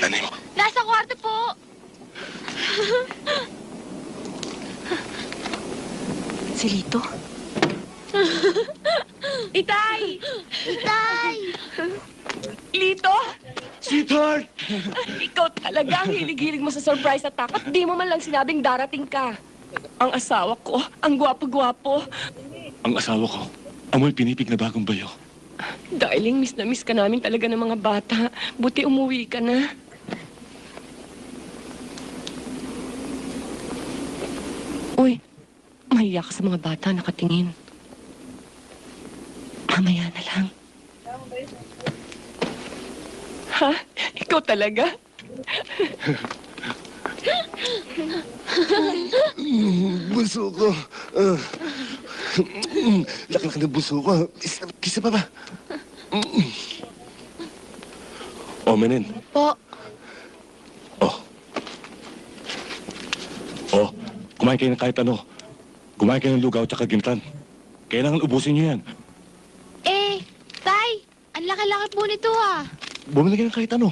Nanay mo. Nasa kwarto po. Si Lito? Itay! Itay! Lito? Sweetheart! Ikaw talaga ang hilig-hilig mo sa surprise attack at di mo man lang sinabing darating ka. Ang asawa ko, ang gwapo-gwapo. Ang asawa ko, amoy pinipig na bagong bayo. Darling, miss na miss ka namin talaga ng mga bata. Buti umuwi ka na. Uy, mahiya ka sa mga bata nakatingin. Mamaya na lang. Ha? Ikaw talaga? Buso ko. Laklak na buso ko. Kisa pa ba? Oh, Menen. Po. Oh. Oh, kumain kayo ng kahit ano. Kumain kayo ng lugaw at gintan. Kailangan ubusin niyo yan. Tay, ang laki-laki po nito ah. Bumili kayo ng kahit ano.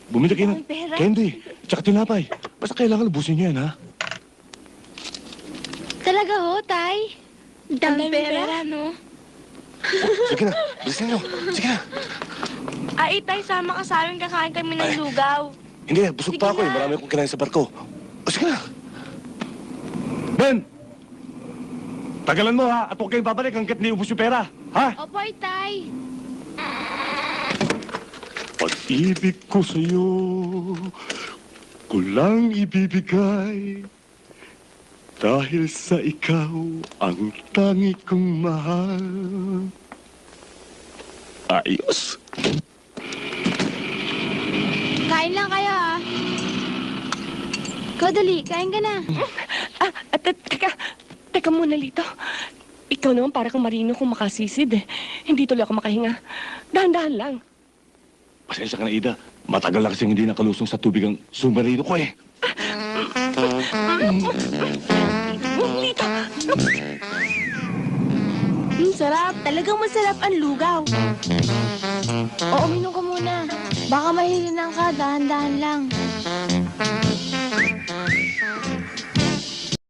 Bumili kayo ng Ang pera? candy, tsaka tinapay. Basta kailangan ubusin niyo yan, ha? Talaga ho, Tay? Dami pera, no? Sige na, bilisan niyo. Sige na. Ay, Tay, sama ka sa amin, kakain kami ng lugaw. Hindi, busog Sige pa ako eh. na. Marami akong kinain sa barko. O, sige na. Ben! Tagalan mo, ha? At huwag kayong babalik hanggat niubos yung pera. Ha? Opo, Tay. Pag-ibig ko sa'yo, ko lang ibibigay. Dahil sa ikaw, ang tangi kong mahal. Ayos. Kain lang kayo ah. Ikaw, dali, kain ka na. Teka muna, Lito. Ikaw naman para kang marino kung makasisid eh. Hindi tuloy ako makahinga. Dahan-dahan lang. Pasensya ka na, Ida. Matagal na kasing hindi nakalusong sa tubig ang submarino ko eh. Lito! Sarap. Talagang masarap ang lugaw. Oo, uminom ka muna. Baka mahilinan ka, dahan-dahan lang.